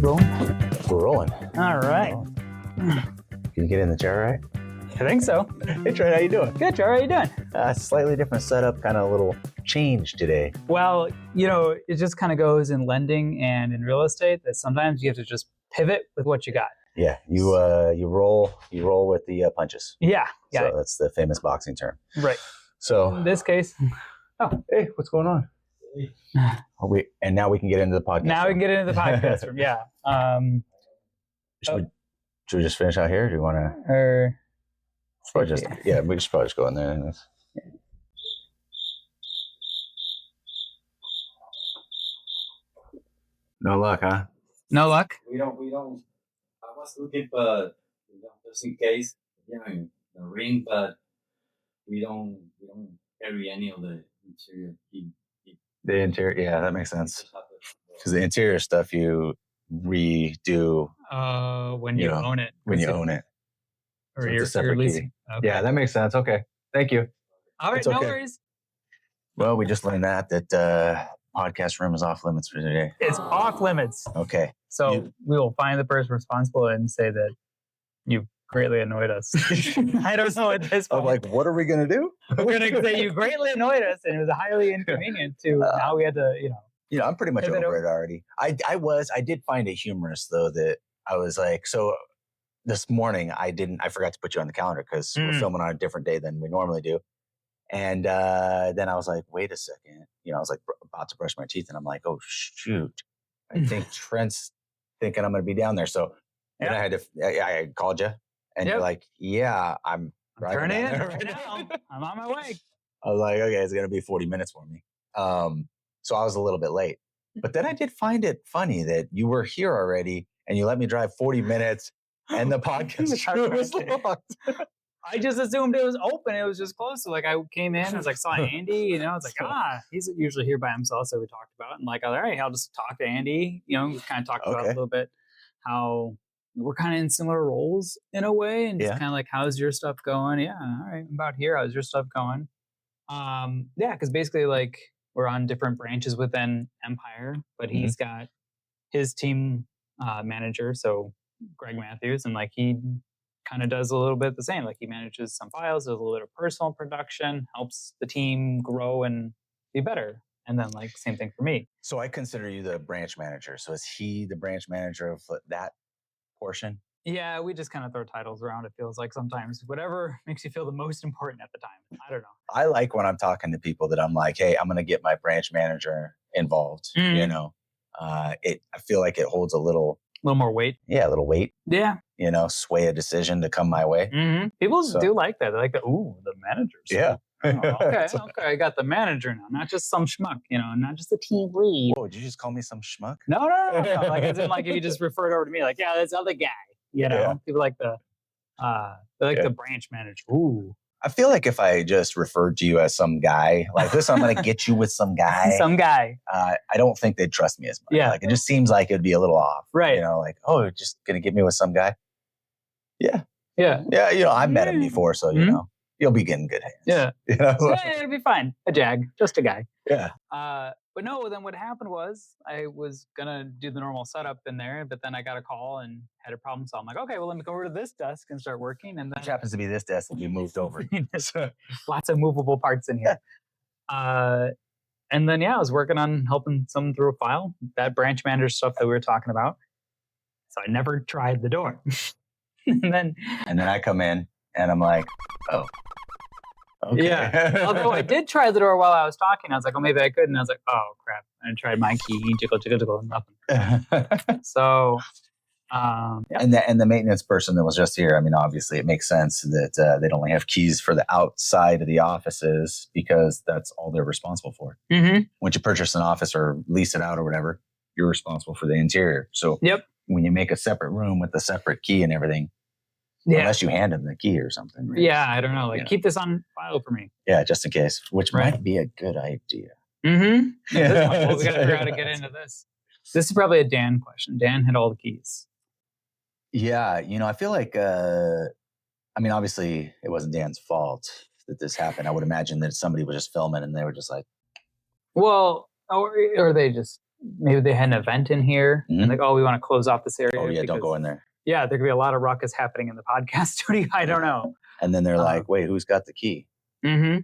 Rolling? We're rolling. All right. Can you get in the chair, right? I think so. Hey, Trent, how you doing? Good, Joe. How are you doing? Slightly different setup, kind of a little change today. Well, it just kind of goes in lending and in real estate that sometimes you have to just pivot with what you got. Yeah, you roll with the punches. Yeah. So that's the famous boxing term. Right. So In this case, hey, what's going on? And now we can get into the podcast. now we can get into the podcast room. Yeah. Should we just finish out here? Or do you want to? Or We should probably just go in there. No luck, huh? no luck. We don't. I was looking for just in case, the ring, but we don't carry any of the interior key. The interior, yeah, that makes sense. Because the interior stuff you redo When you own it. when you own it. Or So it's a you're separate leasing. key. Okay. Yeah, that makes sense. Okay, thank you. All right. It's No okay. worries. Well, we just learned that podcast room is off limits for today. It's off limits. Okay. So we will find the person responsible and say that you greatly annoyed us. I don't know at this point. I'm like, what are we gonna do? We're going to say you greatly annoyed us and it was highly inconvenient to now we had to, I'm pretty much Pivot over it already. I did find it humorous though that I was like, so this morning I forgot to put you on the calendar because we're filming on a different day than we normally do. And then I was like, wait a second. I was like about to brush my teeth and I'm like, oh shoot. I think Trent's thinking I'm going to be down there. So then I called you and you're like, yeah, I'm driving turning down in there right now. I'm on my way. I was like, okay, it's going to be 40 minutes for me. So I was a little bit late. But then I did find it funny that you were here already and you let me drive 40 minutes and the podcast was locked. I just assumed it was open. It was just closed. So like I came in, I was like, saw Andy, I was like, he's usually here by himself. So we talked about it and like, all right, I'll just talk to Andy, kind of talked about a little bit how we're kind of in similar roles in a way. And just kind of like, how's your stuff going? Yeah. All right. I'm about here. How's your stuff going? Cause basically like we're on different branches within Empire, but he's got his team manager. So Greg Matthews, and like he kind of does a little bit the same. Like he manages some files, does a little bit of personal production, helps the team grow and be better. And then like same thing for me. So I consider you the branch manager. So is he the branch manager of that portion? Yeah, we just kind of throw titles around. It feels like sometimes whatever makes you feel the most important at the time. I don't know. I like when I'm talking to people that I'm like, hey, I'm going to get my branch manager involved. I feel like it holds a little more weight. Yeah, a little weight. Yeah. Sway a decision to come my way. Mm-hmm. People do like that. They're like, the managers. Yeah. Okay, I got the manager now, not just some schmuck, not just a team lead. Whoa, did you just call me some schmuck? No. Like, as in, like, if you just refer it over to me, like, this other guy, people like the branch manager. Ooh. I feel like if I just referred to you as some guy, like, listen, I'm going to get you with some guy. I don't think they'd trust me as much. Yeah. Like, it just seems like it'd be a little off. Right. Like, oh, you're just going to get me with some guy? Yeah. Yeah. Yeah, I've met him before, so, you'll be getting good hands. Yeah. It'll be fine. A jag, just a guy. Yeah. But no, then what happened was I was going to do the normal setup in there, but then I got a call and had a problem. So I'm like, okay, well, let me go over to this desk and start working. And then which happens to be this desk that we moved over. Lots of movable parts in here. And then, I was working on helping someone through a file, that branch manager stuff that we were talking about. So I never tried the door. and then I come in and I'm like, oh. Okay. Yeah. Although I did try the door while I was talking. I was like, oh, maybe I could. And I was like, oh, crap. I tried my key, jiggle, nothing. So, And the maintenance person that was just here, I mean, obviously it makes sense that they'd only have keys for the outside of the offices because that's all they're responsible for. Mm-hmm. Once you purchase an office or lease it out or whatever, you're responsible for the interior. So when you make a separate room with a separate key and everything, unless you hand them the key or something. Right? Yeah, I don't know. Like, keep this on file for me. Yeah, just in case, which might be a good idea. Mm-hmm. Well, we got to figure out how to get into this. This is probably a Dan question. Dan had all the keys. Yeah, I feel like, obviously it wasn't Dan's fault that this happened? I would imagine that somebody was just filming and they were just like, well, or they just, maybe they had an event in here and like, oh, we want to close off this area. Oh yeah, don't go in there. Yeah, there could be a lot of ruckus happening in the podcast studio. I don't know. And then they're like, wait, who's got the key? Mm-hmm.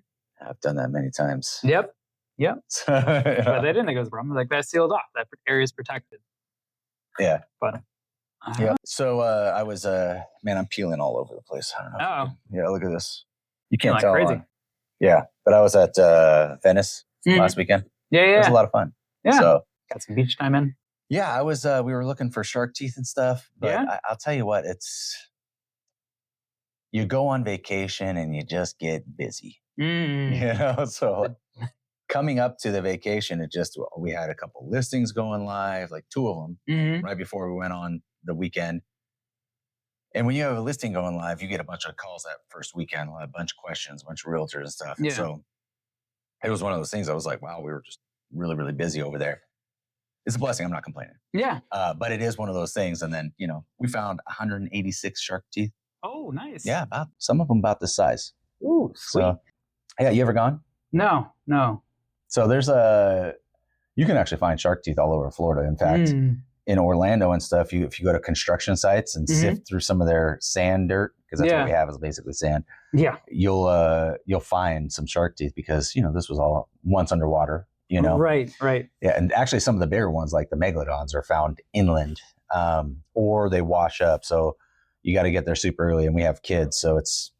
I've done that many times. Yep. But they didn't think it was a problem. Like, that's sealed off. That area is protected. Yeah. But yeah. So I was man, I'm peeling all over the place. I don't know. Yeah, look at this. You can't tell. Crazy. Yeah, but I was at Venice last weekend. Yeah. It was a lot of fun. Yeah. So got some beach time in. Yeah, I was. We were looking for shark teeth and stuff. But I'll tell you what, you go on vacation and you just get busy. You know, so coming up to the vacation, we had a couple listings going live, like 2 of them, right before we went on the weekend. And when you have a listing going live, you get a bunch of calls that first weekend, a bunch of questions, a bunch of realtors and stuff. Yeah. So it was one of those things. I was like, wow, we were just really, really busy over there. It's a blessing. I'm not complaining. Yeah. But it is one of those things. And then, we found 186 shark teeth. Oh, nice. Yeah, some of them about this size. Ooh, sweet. So, yeah, you ever gone? No. So you can actually find shark teeth all over Florida. In fact, in Orlando and stuff, if you go to construction sites and sift through some of their sand dirt, because that's what we have is basically sand. Yeah. You'll find some shark teeth because, this was all once underwater, Right. Yeah. And actually some of the bigger ones like the megalodons are found inland or they wash up. So you got to get there super early and we have kids. So it's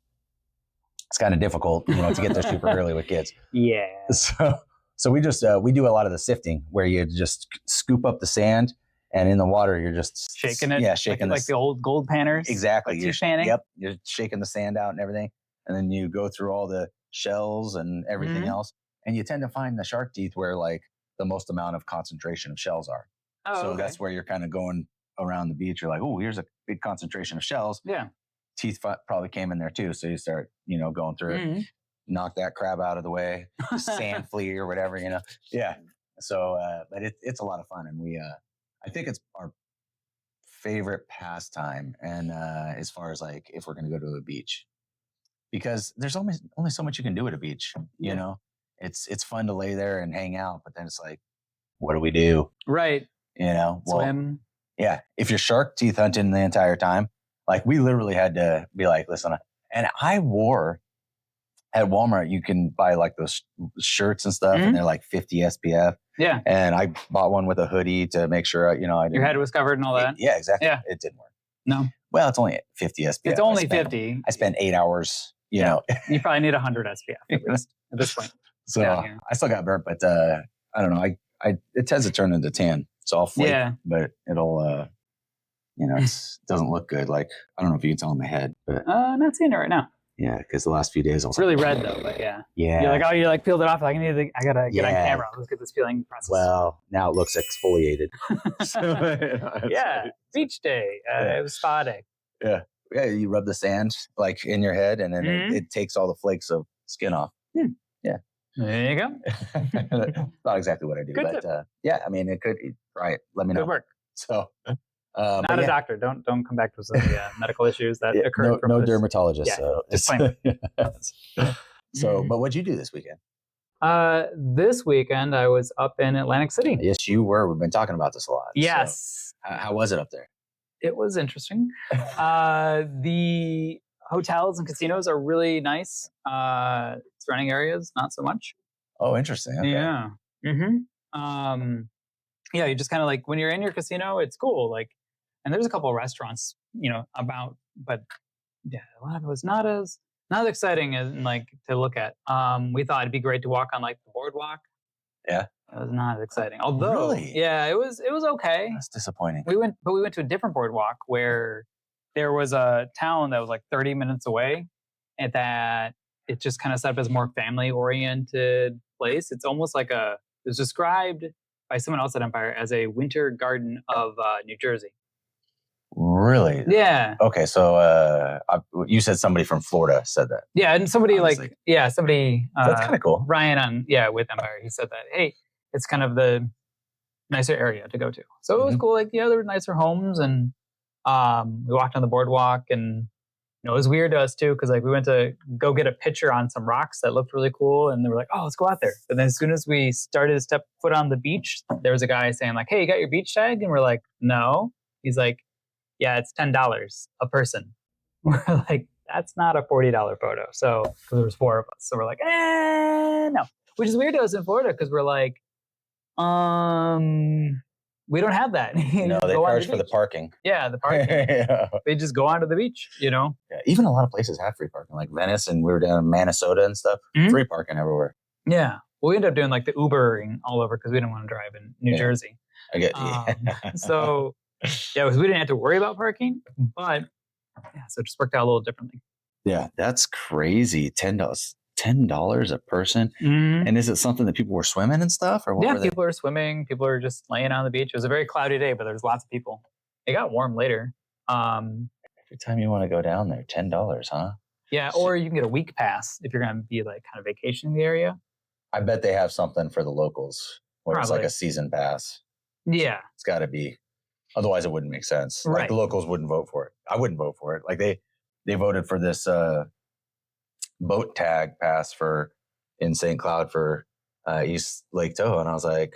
kind of difficult, to get there super early with kids. Yeah. So we just, we do a lot of the sifting where you just scoop up the sand and in the water, you're just shaking it. Yeah. Shaking like the old gold panners. Exactly. Like you're fanning. Yep. You're shaking the sand out and everything. And then you go through all the shells and everything else. And you tend to find the shark teeth where like the most amount of concentration of shells are. Oh, so that's where you're kind of going around the beach. You're like, oh, here's a big concentration of shells. Yeah. Teeth probably came in there too. So you start, going through it, knock that crab out of the way, sand flea or whatever, Yeah. So, but it's a lot of fun. And I think it's our favorite pastime. And as far as like, if we're going to go to a beach, because there's only so much you can do at a beach, It's fun to lay there and hang out, but then it's like, what do we do? Right. Swim. Yeah. If you're shark teeth hunting the entire time, like we literally had to be like, listen, and I wore at Walmart, you can buy like those shirts and stuff and they're like 50 SPF. Yeah. And I bought one with a hoodie to make sure, I didn't. Your head was covered and all that. Yeah, exactly. Yeah. It didn't work. No. Well, it's only 50 SPF. It's only 50. I spent 8 hours, You probably need 100 SPF at this point. So I still got burnt, but I don't know. It tends to turn into tan. So I'll flake, but it'll, it doesn't look good. Like, I don't know if you can tell in my head, but. I'm not seeing it right now. Yeah, because the last few days I was really red though, but yeah. Yeah. You're like peeled it off. Like, I gotta get on camera. Let's get this peeling process. Well, now it looks exfoliated. Beach day. It was spa day. Yeah. Yeah, you rub the sand like in your head and then it takes all the flakes of skin off. Yeah. There you go. Not exactly what I do, but I mean, it could. Try it. Let me know. Good work. So, not a doctor. Don't come back to some medical issues that occur. No dermatologist. Yeah, so disclaimer. So, but what'd you do this weekend? This weekend I was up in Atlantic City. Yes, you were. We've been talking about this a lot. Yes. So, how was it up there? It was interesting. The hotels and casinos are really nice. Surrounding areas, not so much. Oh, interesting. Okay. Yeah. Yeah, you just kind of like when you're in your casino, it's cool. Like, and there's a couple of restaurants, about, but yeah, a lot of it was not as exciting as like to look at. We thought it'd be great to walk on like the boardwalk. Yeah. It was not as exciting. Although, yeah, it was okay. That's disappointing. We went to a different boardwalk where there was a town that was like 30 minutes away, and that it just kind of set up as a more family-oriented place. It's almost like it was described by someone else at Empire as a winter garden of New Jersey. Really? Yeah. Okay, so you said somebody from Florida said that. Yeah, and somebody somebody. That's kind of cool. Ryan with Empire, he said that. Hey, it's kind of the nicer area to go to. So it was cool. Like, there were nicer homes, and we walked on the boardwalk, and It was weird to us too, because like we went to go get a picture on some rocks that looked really cool, and they were like, "Oh, let's go out there." But then as soon as we started to step foot on the beach, there was a guy saying like, "Hey, you got your beach tag?" And we're like, "No." He's like, "Yeah, it's $10 a person." We're like, "That's not a $40 photo." So because there was 4 of us, so we're like, no, which is weird to us in Florida because we're like, we don't have that. No, they charge for the parking. Yeah, the parking. Yeah. They just go onto the beach, Yeah, even a lot of places have free parking, like Venice, and we were down in Minnesota and stuff. Free parking everywhere. Yeah. Well, we ended up doing like the Ubering all over because we didn't want to drive in New Jersey. I get so, yeah, we didn't have to worry about parking, but yeah, so it just worked out a little differently. Yeah, that's crazy. $10 a person. And is it something that people were swimming and stuff, or what? Yeah, people are swimming. People are just laying on the beach. It was a very cloudy day, but there's lots of people. It got warm later. Every time you want to go down there, $10, huh? Yeah, or you can get a week pass if you're going to be like kind of vacationing the area. I bet they have something for the locals where it's like a season pass. Yeah, it's got to be. Otherwise, it wouldn't make sense. Right. Like the locals wouldn't vote for it. I wouldn't vote for it. Like they voted for this boat tag pass in St. Cloud for East Lake Tahoe, and I was like,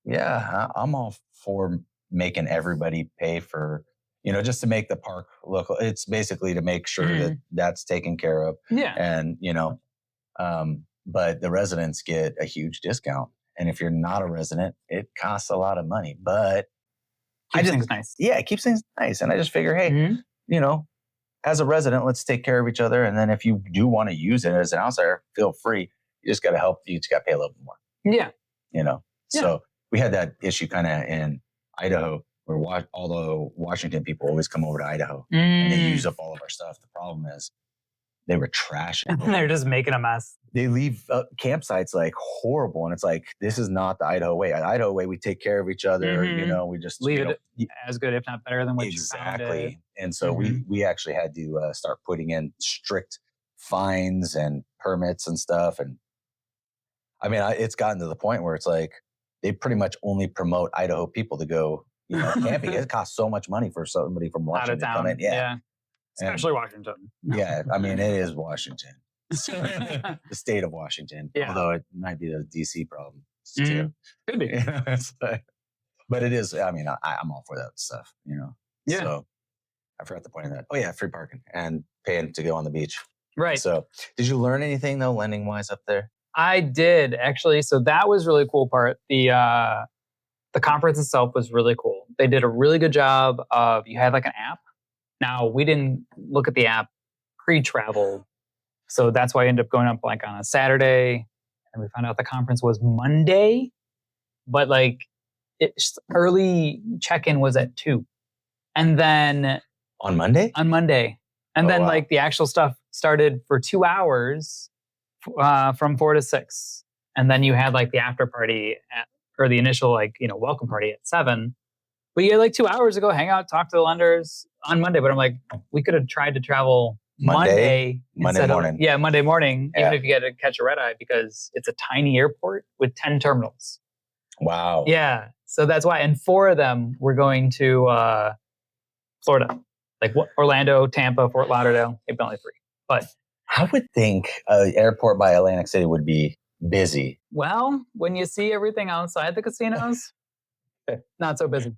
yeah, I'm all for making everybody pay for, just to make the park local. It's basically to make sure that that's taken care of. Yeah, and but the residents get a huge discount, and if you're not a resident, it costs a lot of money, but keeps things nice. Yeah, it keeps things nice, and I just figure, hey, as a resident, let's take care of each other. And then if you do want to use it as an outsider, feel free. You just got to help. You just got to pay a little bit more. Yeah. So we had that issue kind of in Idaho where all the Washington people always come over to Idaho and they use up all of our stuff. The problem is they were trashing. They're just making a mess. They leave campsites like horrible. And it's like, this is not the Idaho way. At Idaho way, we take care of each other. We just leave it as good, if not better than what you found. Exactly. And so we actually had to start putting in strict fines and permits and stuff. And I mean, it's gotten to the point where it's like, they pretty much only promote Idaho people to go, camping. It costs so much money for somebody from Washington to come in. Yeah. Especially Washington. Yeah. I mean, it is Washington. The state of Washington. Yeah. Although it might be the DC problem too. Could be. But it is, I mean, I'm all for that stuff, Yeah. So I forgot the point of that. Oh yeah, free parking and paying to go on the beach. Right. So did you learn anything though, lending wise up there? I did actually. So that was really cool part. The conference itself was really cool. They did a really good job of, you had like an app. Now we didn't look at the app pre-travel. So that's why I ended up going up like on a Saturday, and we found out the conference was Monday, but like early check-in was at 2. And then on Monday? On Monday. And then like the actual stuff started for 2 hours from 4 to 6. And then you had like the after party or the initial welcome party at 7. But you had like 2 hours to go hang out, talk to the lenders on Monday. But I'm like, we could have tried to travel Monday morning. Monday morning, even if you had to catch a red eye, because it's a tiny airport with 10 terminals. Wow. Yeah. So that's why. And 4 of them were going to Florida, like Orlando, Tampa, Fort Lauderdale. They've been only 3. But I would think an airport by Atlantic City would be busy. Well, when you see everything outside the casinos, not so busy.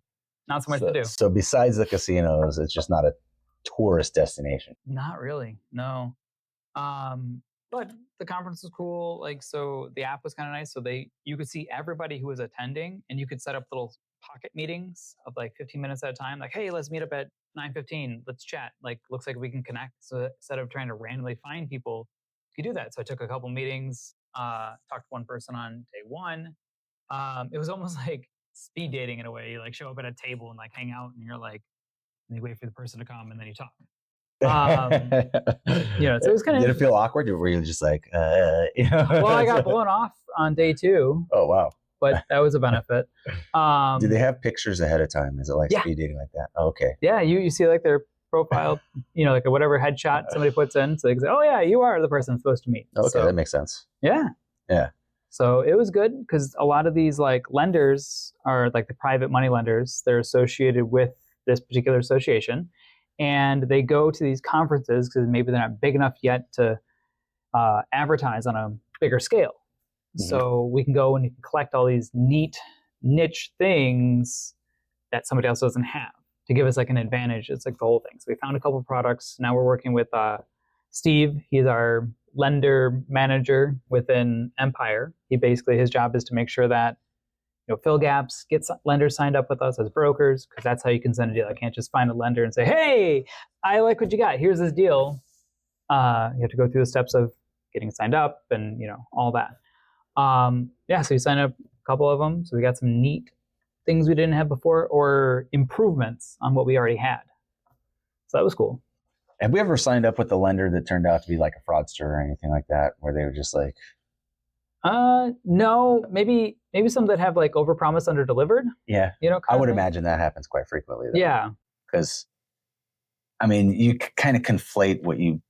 Not so much to do. So besides the casinos, it's just not a tourist destination. Not really, no. But the conference was cool. Like, so the app was kind of nice. So you could see everybody who was attending, and you could set up little pocket meetings of like 15 minutes at a time. Like, hey, let's meet up at 9:15. Let's chat. Like, looks like we can connect. So instead of trying to randomly find people, you could do that. So I took a couple meetings, talked to one person on day 1. It was almost like speed dating in a way. You like show up at a table and like hang out, and you're like, and you wait for the person to come, and then you talk. So it was kind of. Did it feel awkward, or were you just like, Well, I got blown off on day 2. Oh wow! But that was a benefit. Do they have pictures ahead of time? Is it like speed dating like that? Oh, okay. Yeah, you see like their profile, like a whatever headshot somebody puts in, so they can say, "Oh yeah, you are the person supposed to meet." Okay, so, that makes sense. Yeah. So it was good because a lot of these like lenders are like the private money lenders. They're associated with this particular association, and they go to these conferences because maybe they're not big enough yet to advertise on a bigger scale. Mm-hmm. So we can go and you can collect all these neat niche things that somebody else doesn't have to give us like an advantage. It's like the whole thing. So we found a couple of products. Now we're working with Steve. He's our lender manager within Mpire. He basically, his job is to make sure that, fill gaps, get lenders signed up with us as brokers, because that's how you can send a deal. I can't just find a lender and say, hey, I like what you got. Here's this deal. You have to go through the steps of getting signed up and, all that. So we signed up a couple of them. So we got some neat things we didn't have before or improvements on what we already had. So that was cool. Have we ever signed up with a lender that turned out to be like a fraudster or anything like that, where they were just like... No, maybe some that have like overpromised, underdelivered. Yeah. I would imagine that happens quite frequently. Though. Yeah. Because, you kind of conflate what you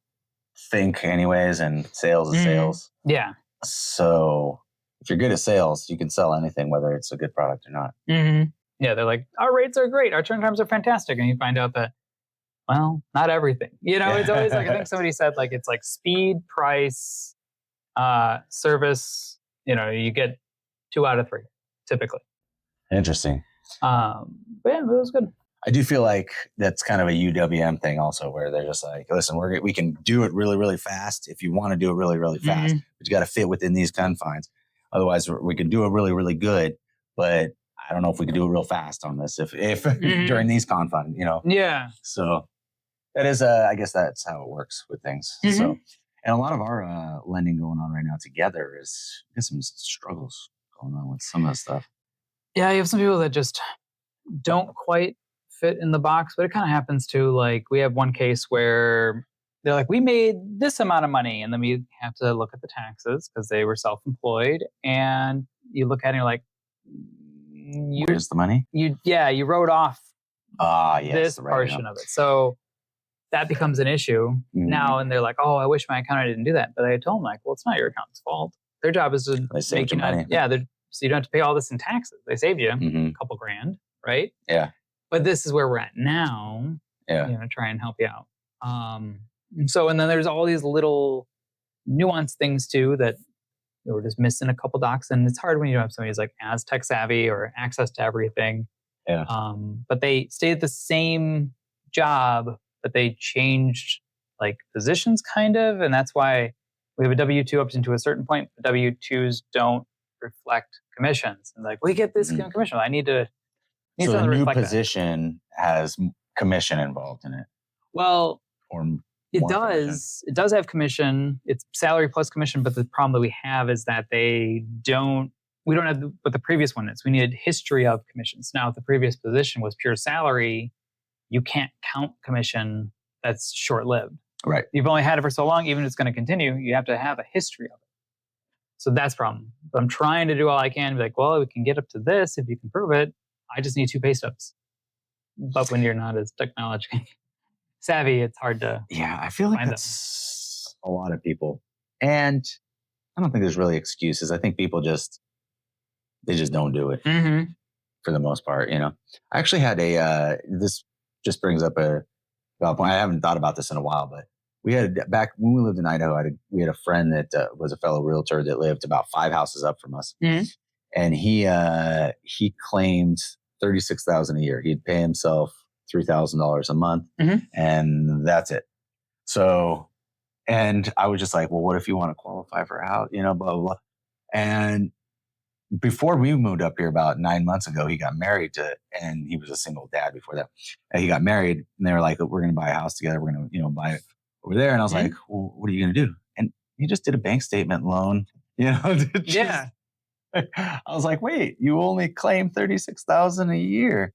think anyways, and sales is sales. Yeah. So if you're good at sales, you can sell anything, whether it's a good product or not. Mm-hmm. Yeah. They're like, our rates are great. Our turn times are fantastic. And you find out that, well, not everything. It's always like, I think somebody said like, it's like speed, price, service, you get 2 out of 3 typically. Interesting. But yeah, it was good. I do feel like that's kind of a UWM thing also, where they're just like, listen, we can do it really, really fast if you want to do it really, really fast, but you got to fit within these confines. Otherwise, we can do it really, really good, but I don't know if we can do it real fast on this if during these confines, Yeah. So that is, I guess that's how it works with things. So. And a lot of our lending going on right now together is some struggles going on with some of that stuff. Yeah, you have some people that just don't quite fit in the box, but it kind of happens too. Like we have one case where they're like, we made this amount of money. And then we have to look at the taxes because they were self-employed. And you look at it and you're like, where's the money? You wrote off this right portion of it. So that becomes an issue now. And they're like, oh, I wish my accountant didn't do that. But I told them like, well, it's not your accountant's fault. Their job is to make you money. Yeah. So you don't have to pay all this in taxes. They saved you a couple grand, right? Yeah. But this is where we're at now. Yeah. Try and help you out. And then there's all these little nuanced things too that we're just missing a couple docs. And it's hard when you don't have somebody who's like as tech savvy or access to everything. Yeah. But they stay at the same job, but they changed like positions kind of. And that's why we have a W-2 up into a certain point. But W-2s don't reflect commissions. And like, we get this commission. I need to. So the new position has commission involved in it. Well, or it does. It does have commission. It's salary plus commission. But the problem that we have is that we don't have what the previous one is. We needed history of commissions. Now, if the previous position was pure salary, you can't count commission that's short-lived. Right. You've only had it for so long, even if it's going to continue, you have to have a history of it. So that's the problem. But I'm trying to do all I can. Be like, well, we can get up to this if you can prove it. I just need 2 pay stubs. But when you're not as technology savvy, it's hard to. Yeah, I feel like that's a lot of people. And I don't think there's really excuses. I think people they just don't do it for the most part. I actually had this just brings up a point. I haven't thought about this in a while, but we had back when we lived in Idaho, we had a friend that was a fellow realtor that lived about 5 houses up from us. And he claimed $36,000 a year. He'd pay himself $3,000 a month and that's it. So, and I was just like, well, what if you want to qualify for a house, blah, blah, blah. And before we moved up here about 9 months ago, he got married and he was a single dad before that. And he got married and they were like, we're going to buy a house together. We're going to, buy it over there. And I was like, well, what are you going to do? And he just did a bank statement loan, Yeah. I was like, wait, you only claim $36,000 a year,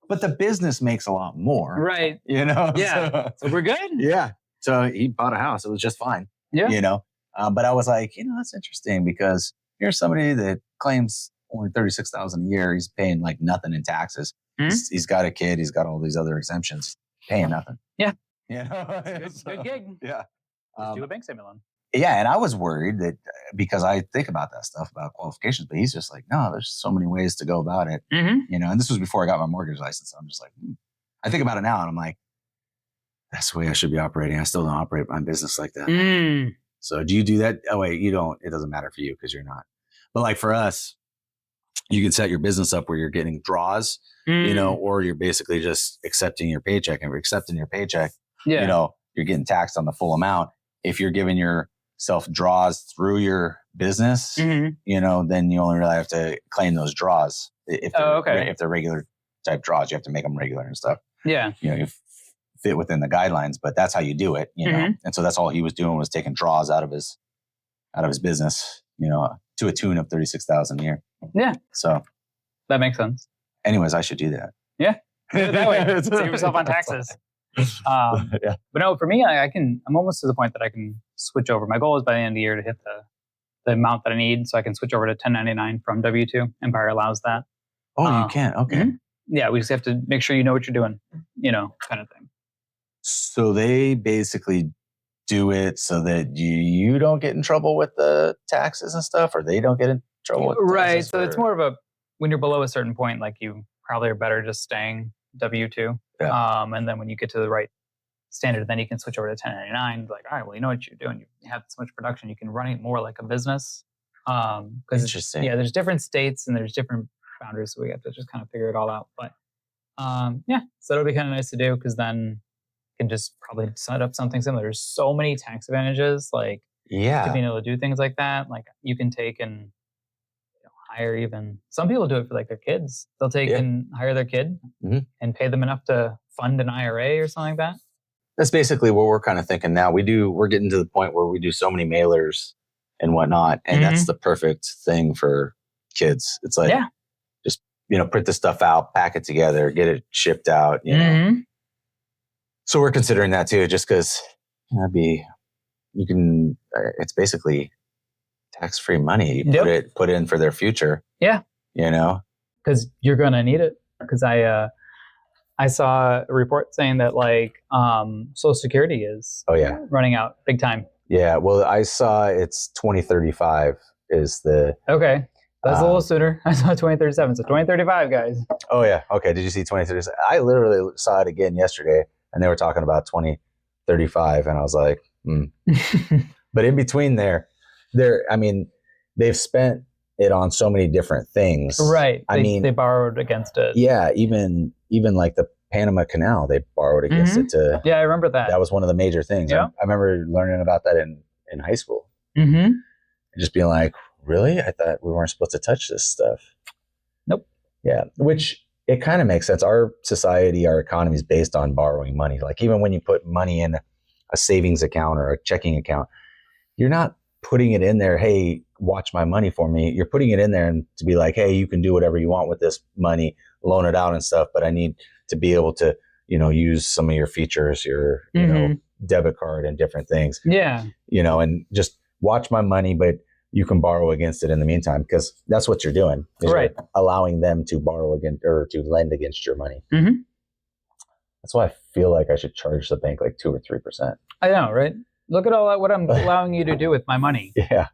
but the business makes a lot more. Right. Yeah. So we're good. Yeah. So he bought a house. It was just fine. Yeah. But I was like, that's interesting because here's somebody that claims only $36,000 a year. He's paying like nothing in taxes. He's got a kid. He's got all these other exemptions. Paying nothing. Yeah. Good gig. Yeah. Just do a bank statement loan. Yeah. And I was worried that because I think about that stuff about qualifications, but he's just like, no, there's so many ways to go about it. And this was before I got my mortgage license. So I'm just like, I think about it now and I'm like, That's the way I should be operating. I still don't operate my business like that. So do you do that? Oh, wait, you don't. It doesn't matter for you because you're not. But like for us, you can set your business up where you're getting draws, or you're basically just accepting your paycheck. And if you're accepting your paycheck, you're getting taxed on the full amount. If you're giving yourself draws through your business, then you only really have to claim those draws. If they're regular type draws, you have to make them regular and stuff. Yeah. You fit within the guidelines, but that's how you do it, know? And so that's all he was doing was taking draws out of his business, to a tune of $36,000 a year. Yeah. So that makes sense. Anyways, I should do that. Yeah. Do it that way. Save yourself on taxes. But no, for me, I'm almost to the point that I can switch over. My goal is by the end of the year to hit the amount that I need so I can switch over to 1099 from W-2. Empire allows that. Oh, you can? Okay. Yeah, we just have to make sure you know what you're doing, kind of thing. So they basically do it so that you don't get in trouble with the taxes and stuff, or they don't get in trouble with right. So it's more of when you're below a certain point, like you probably are better just staying W-2. Yeah. And then when you get to the right standard, then you can switch over to 1099. Like, all right, well, you know what you're doing. You have this much production. You can run it more like a business. Interesting. There's different states and there's different boundaries, so we have to just kind of figure it all out. But so it'll be kind of nice to do because then you can just probably set up something similar. There's so many tax advantages, like to being able to do things like that. Like you can take and hire even some people do it for like their kids. They'll take and hire their kid and pay them enough to fund an IRA or something like that. That's basically what we're kind of thinking now. We're getting to the point where we do so many mailers and whatnot, and that's the perfect thing for kids. It's like just print the stuff out, pack it together, get it shipped out. So we're considering that too, just because it's basically tax-free money. You put in for their future. Yeah. Because you're gonna need it. Because I saw a report saying that Social Security is running out big time. Yeah. Well, I saw it's 2035 is the okay. That's a little sooner. I saw 2037. So 2035, guys. Oh yeah. Okay. Did you see 2037? I literally saw it again yesterday, and they were talking about 2035, and I was like, But in between they've spent it on so many different things. Right. They borrowed against it. Yeah. Even like the Panama Canal, they borrowed against it to. Yeah, I remember that. That was one of the major things. Yeah. I remember learning about that in high school. And just being like, really? I thought we weren't supposed to touch this stuff. Nope. Yeah. Which it kind of makes sense. Our society, our economy is based on borrowing money. Like even when you put money in a savings account or a checking account, you're not putting it in there, hey, watch my money for me. You're putting it in there and to be like, hey, you can do whatever you want with this money, loan it out and stuff, but I need to be able to, use some of your features, your, debit card and different things. Yeah. And just watch my money, but you can borrow against it in the meantime, because that's what you're doing. Right. You're allowing them to borrow against or to lend against your money. That's why I feel like I should charge the bank like 2 or 3%. I know, right? Look at all that, what I'm allowing you to do with my money. Yeah.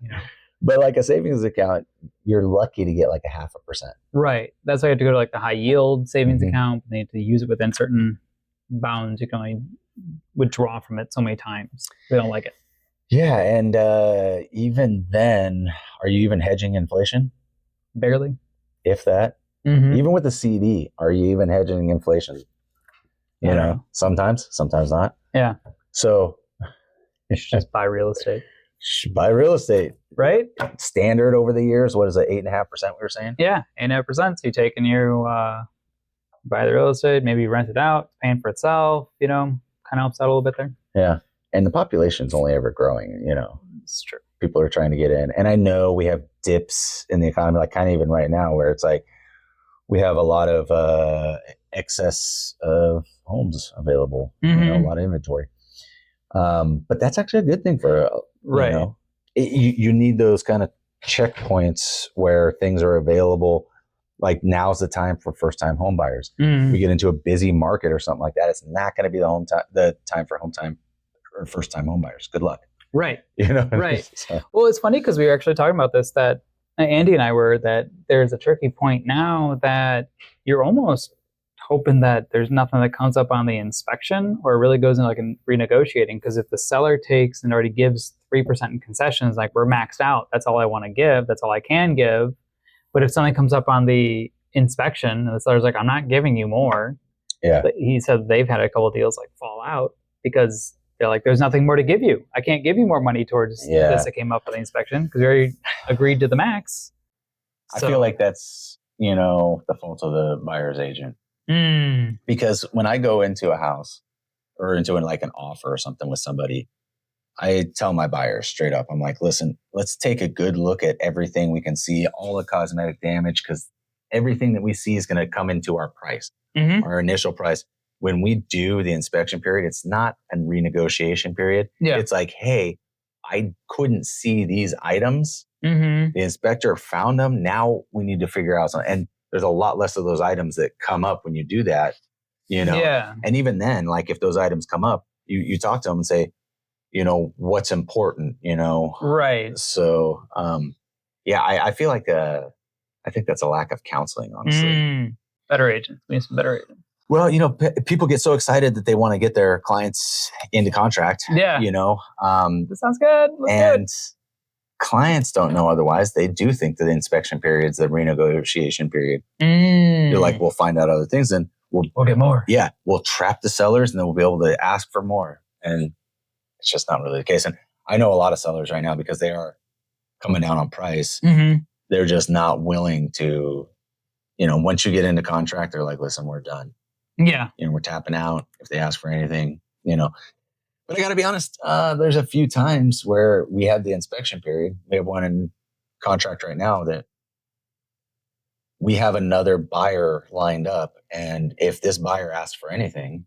But like a savings account, you're lucky to get like 0.5%. Right. That's why you have to go to like the high yield savings account. They have to use it within certain bounds. You can only withdraw from it so many times. We don't like it. Yeah. And even then, are you even hedging inflation? Barely. If that. Even with the CD, are you even hedging inflation? Sometimes not. Yeah. So just buy real estate. Buy real estate, right? Standard over the years. What is it? 8.5% we were saying? Yeah, 8.5%. So you take and you buy the real estate, maybe rent it out, paying for itself. Kind of helps out a little bit there. Yeah, and the population's only ever growing. It's true. People are trying to get in, and I know we have dips in the economy, like kind of even right now, where it's like we have a lot of excess of homes available. A lot of inventory. But that's actually a good thing for right. You need those kind of checkpoints where things are available. Like now's the time for first-time home buyers. We get into a busy market or something like that. It's not going to be the time for first-time home buyers. Good luck. Right. Right. So. Well, it's funny because we were actually talking about this, that Andy and I were, that there's a tricky point now that you're almost hoping that there's nothing that comes up on the inspection or really goes into like a renegotiating. Because if the seller takes and already gives 3% in concessions, like we're maxed out, that's all I want to give, that's all I can give. But if something comes up on the inspection and the seller's like, I'm not giving you more. Yeah. But he said they've had a couple of deals like fall out because they're like, there's nothing more to give you. I can't give you more money towards this that came up with the inspection because we already agreed to the max. I feel like that's, the fault of the buyer's agent. Because when I go into a house or into like an offer or something with somebody, I tell my buyers straight up, I'm like, listen, let's take a good look at everything we can see, all the cosmetic damage, because everything that we see is going to come into our price, our initial price. When we do the inspection period, it's not a renegotiation period. Yeah. It's like, hey, I couldn't see these items. The inspector found them. Now we need to figure out something. And there's a lot less of those items that come up when you do that, Yeah. And even then, like if those items come up, you talk to them and say, what's important, Right. So, I feel like I think that's a lack of counseling, honestly. Better agents. We need some better agents. Well, people get so excited that they want to get their clients into contract. Yeah. That sounds good. Good. Clients don't know otherwise. They do think that the inspection period is the renegotiation period. You're like, we'll find out other things and we'll get more. Yeah. We'll trap the sellers and then we'll be able to ask for more. And it's just not really the case. And I know a lot of sellers right now because they are coming down on price. They're just not willing to, once you get into contract, they're like, listen, we're done. Yeah. We're tapping out if they ask for anything, But I got to be honest, there's a few times where we had the inspection period. We have one in contract right now that we have another buyer lined up. And if this buyer asks for anything,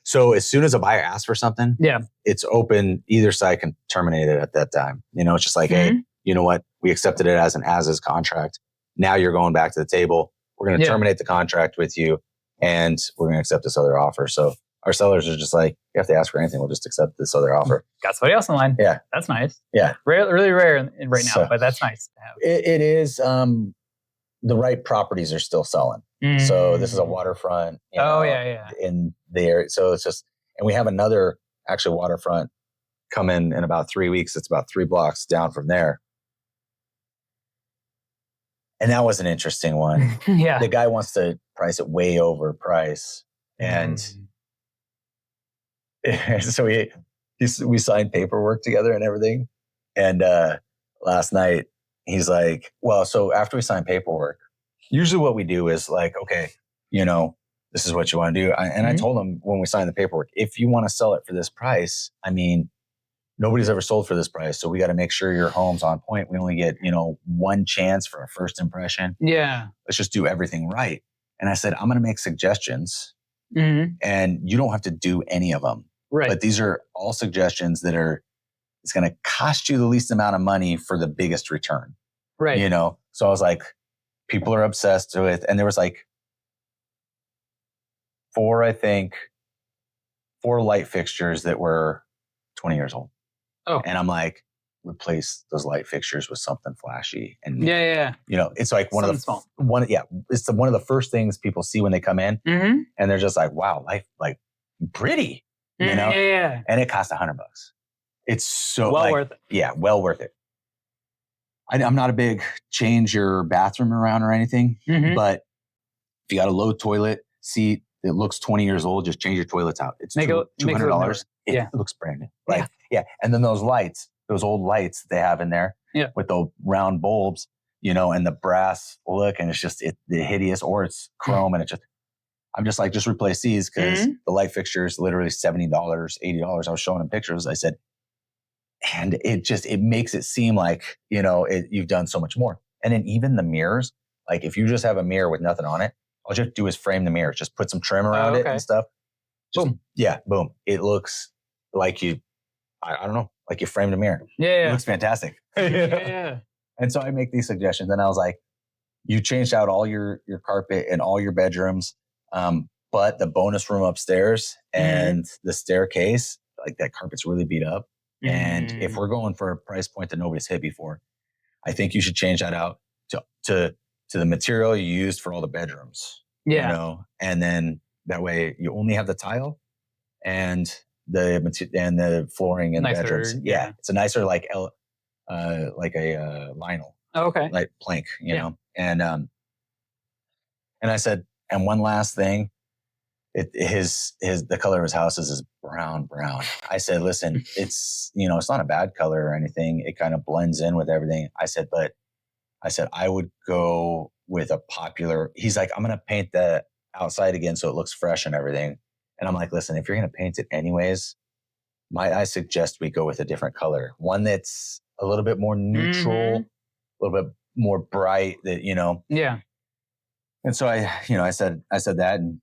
so as soon as a buyer asks for something, it's open. Either side can terminate it at that time. It's just like, hey, you know what? We accepted it as an as-is contract. Now you're going back to the table. We're going to terminate the contract with you, and we're going to accept this other offer. So our sellers are just like, you have to ask for anything. We'll just accept this other offer. Got somebody else in line. Yeah. That's nice. Yeah. Really rare right now, but that's nice to have. It is. The right properties are still selling. So this is a waterfront. In there. So it's just, and we have another actually waterfront come in about 3 weeks. It's about 3 blocks down from there. And that was an interesting one. Yeah. The guy wants to price it way over price. And so we signed paperwork together and everything. And last night he's like, well, so after we sign paperwork, usually what we do is like, okay, this is what you want to do. I told him when we signed the paperwork, if you want to sell it for this price, nobody's ever sold for this price. So we got to make sure your home's on point. We only get, one chance for a first impression. Yeah. Let's just do everything right. And I said, I'm going to make suggestions and you don't have to do any of them. Right. But these are all suggestions that it's going to cost you the least amount of money for the biggest return. Right. So I was like, people are obsessed with, and there was like 4 light fixtures that were 20 years old. Oh. And I'm like, replace those light fixtures with something flashy. And it's like one of the first things people see when they come in, and they're just like, wow, life, like pretty, Yeah. And it costs $100. It's so well worth it. Yeah, well worth it. I'm not a big change your bathroom around or anything, but if you got a low toilet seat that looks 20 years old, just change your toilets out. It's $200. It looks brand new. And then those lights, those old lights they have in there with the round bulbs, and the brass look, and it's just the hideous, or it's chrome, and I'm just like, just replace these because the light fixture is literally $70, $80. I was showing them pictures. I said, and it makes it seem like, you've done so much more. And then even the mirrors, like if you just have a mirror with nothing on it, all you have to do is frame the mirror, just put some trim around it and stuff. Boom. Yeah. Boom. It looks like I don't know, like you framed a mirror. Yeah. It looks fantastic. Yeah. And so I make these suggestions, and I was like, you changed out all your carpet in all your bedrooms. But the bonus room upstairs and the staircase, like that carpet's really beat up. And if we're going for a price point that nobody's hit before, I think you should change that out to to the material you used for all the bedrooms. Yeah. You know, and then that way you only have the tile and the flooring in Nicer, the bedrooms. Yeah. It's a nicer like a vinyl. Okay. Like plank, you know. And I said, and one last thing, the color of his house is brown. I said, listen, it's, you know, it's not a bad color or anything. It kind of blends in with everything. I said, I would go with a popular. He's like, I'm going to paint the outside again so it looks fresh and everything. And I'm like, listen, if you're going to paint it anyways, I suggest we go with a different color, one that's a little bit more neutral, a little bit more bright. That, you know. Yeah. And so I said that, and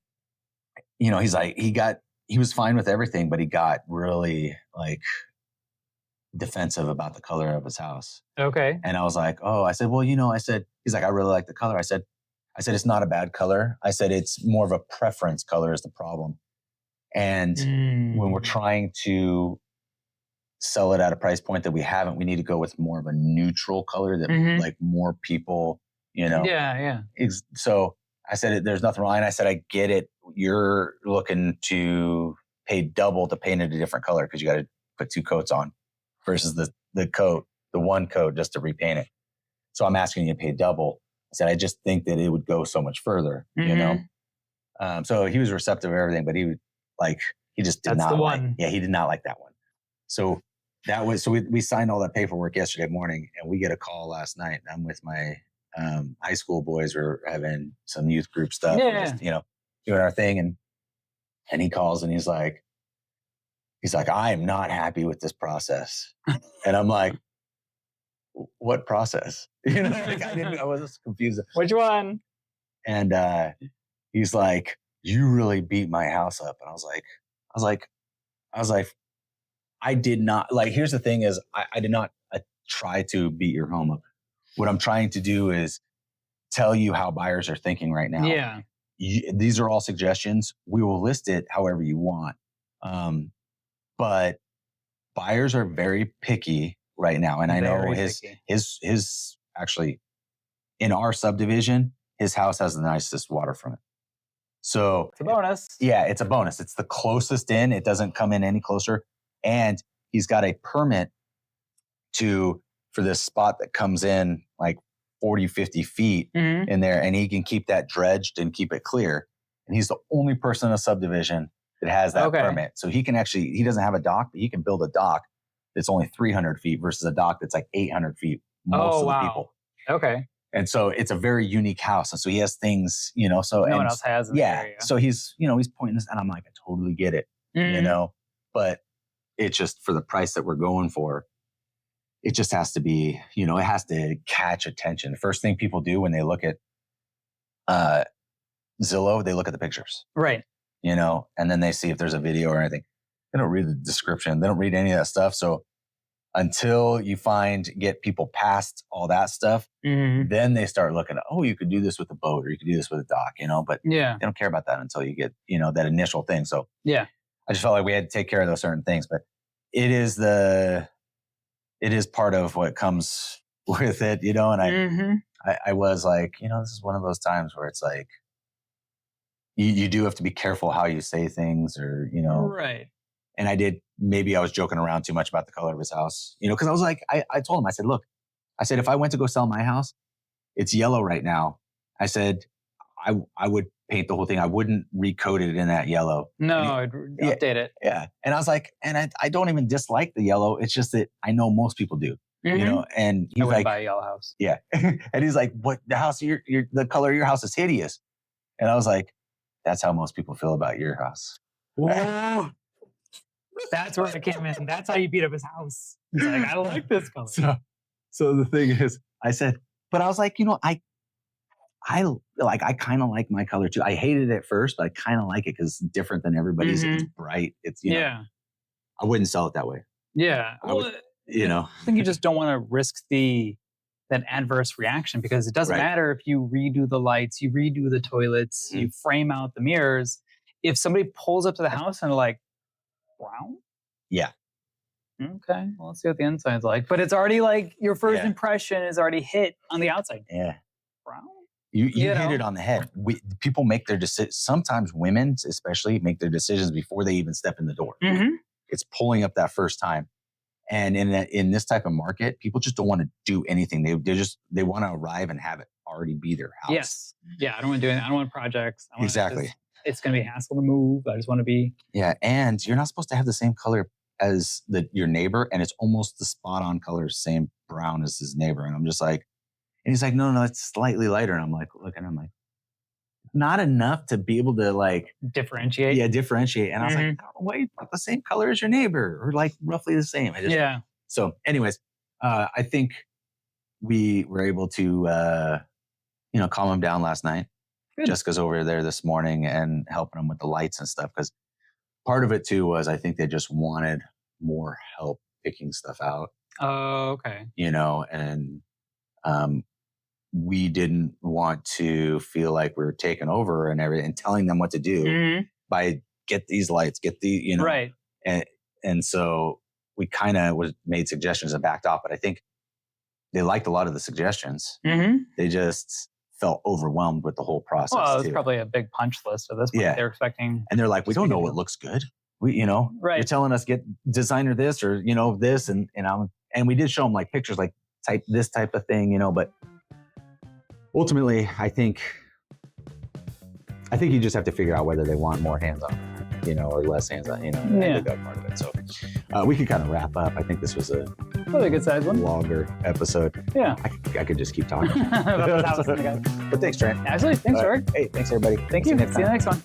you know, he's like, he was fine with everything, but he got really like defensive about the color of his house. Okay. And I was like, oh, I said, well, you know, he's like, I really like the color. I said, it's not a bad color. I said, it's more of a preference color is the problem. And when we're trying to sell it at a price point that we haven't, we need to go with more of a neutral color that like more people, you know. Yeah. So I said, there's nothing wrong. And I said, I get it. You're looking to pay double to paint it a different color because you got to put 2 coats on versus the one coat just to repaint it. So I'm asking you to pay double. I said, I just think that it would go so much further, you know? So he was receptive of everything, but he just did not like, he did not like that one. So we signed all that paperwork yesterday morning, and we get a call last night. I'm with my high school boys. We're having some youth group stuff, just, you know, doing our thing. And he calls and he's like, I am not happy with this process. And I'm like, what process? You know, like I was just confused. Which one? And he's like, you really beat my house up. And I was like, I did not, like, here's the thing is I did not try to beat your home up. What I'm trying to do is tell you how buyers are thinking right now. Yeah. These are all suggestions. We will list it however you want. But buyers are very picky right now. And I know his actually in our subdivision, his house has the nicest waterfront. So it's a bonus. Yeah, it's a bonus. It's the closest in. It doesn't come in any closer. And he's got a permit for this spot that comes in like 40, 50 feet in there. And he can keep that dredged and keep it clear. And he's the only person in a subdivision that has that permit. So he doesn't have a dock, but he can build a dock that's only 300 feet versus a dock that's like 800 feet. Most of the people. Okay. And so it's a very unique house. And so he has things, you know, so no one else has in the area. So he's pointing this, and I'm like, I totally get it, you know, but it's just for the price that we're going for. It just has to be, you know, it has to catch attention. The first thing people do when they look at Zillow, they look at the pictures. Right. You know, and then they see if there's a video or anything. They don't read the description. They don't read any of that stuff. So until you get people past all that stuff, then they start looking at, oh, you could do this with a boat or you could do this with a dock, you know, but they don't care about that until you get, you know, that initial thing. So I just felt like we had to take care of those certain things, but it is part of what comes with it, you know, and I was like, you know, this is one of those times where it's like, you do have to be careful how you say things or, you know. Right. And maybe I was joking around too much about the color of his house, you know, because I was like, I told him, I said, look, if I went to go sell my house, it's yellow right now. I said, I would paint the whole thing. I wouldn't recoat it in that yellow. No, I'd update it. Yeah. And I was like, and I don't even dislike the yellow. It's just that I know most people do, you know, and he's like, buy a yellow house. Yeah. And he's like, what, the house, the color of your house is hideous. And I was like, that's how most people feel about your house. Whoa. That's where I came in. That's how you beat up his house. He's like, I like this color. So the thing is, I said, but I was like, you know, I kind of like my color too. I hated it at first, but I kind of like it because it's different than everybody's. It's bright. It's, you know, I wouldn't sell it that way. Yeah. I would, you know, I think you just don't want to risk that adverse reaction because it doesn't matter if you redo the lights, you redo the toilets, you frame out the mirrors. If somebody pulls up to the house and they're like, brown? Yeah. Okay. Well, let's see what the inside's like. But it's already like your first impression is already hit on the outside. Yeah. Brown? You hit it on the head. People make their decisions. Sometimes women, especially, make their decisions before they even step in the door. Mm-hmm. It's pulling up that first time. And in this type of market, people just don't want to do anything. They want to arrive and have it already be their house. Yes. Yeah. I don't want to do anything. I don't want projects. Exactly. It's going to be a hassle to move. I just want to be. Yeah. And you're not supposed to have the same color as your neighbor. And it's almost the spot on color, same brown as his neighbor. And I'm just like, and he's like, no, it's slightly lighter. And I'm like, looking, I'm like, not enough to be able to like differentiate. Yeah, differentiate. And I was like, I don't know why you're not the same color as your neighbor, or like roughly the same. Yeah. So, anyways, I think we were able to, calm him down last night. Good. Jessica's over there this morning and helping him with the lights and stuff. Because part of it too was I think they just wanted more help picking stuff out. Oh, okay. And we didn't want to feel like we were taking over and everything and telling them what to do by get these lights, get the, right. And so we kind of made suggestions and backed off, but I think they liked a lot of the suggestions. Mm-hmm. They just felt overwhelmed with the whole process. Well, it's probably a big punch list at this point. Yeah. They're expecting. And they're like, we don't know what looks good. Right. You're telling us get designer this or, this. And we did show them like pictures, like this type of thing, but ultimately, I think you just have to figure out whether they want more hands-on, or less hands-on, Yeah. That part of it. So we could kind of wrap up. I think this was a really good size one. Longer episode. Yeah. I could just keep talking. But thanks, Trent. Absolutely. Thanks, everybody. Thank you. See you next one.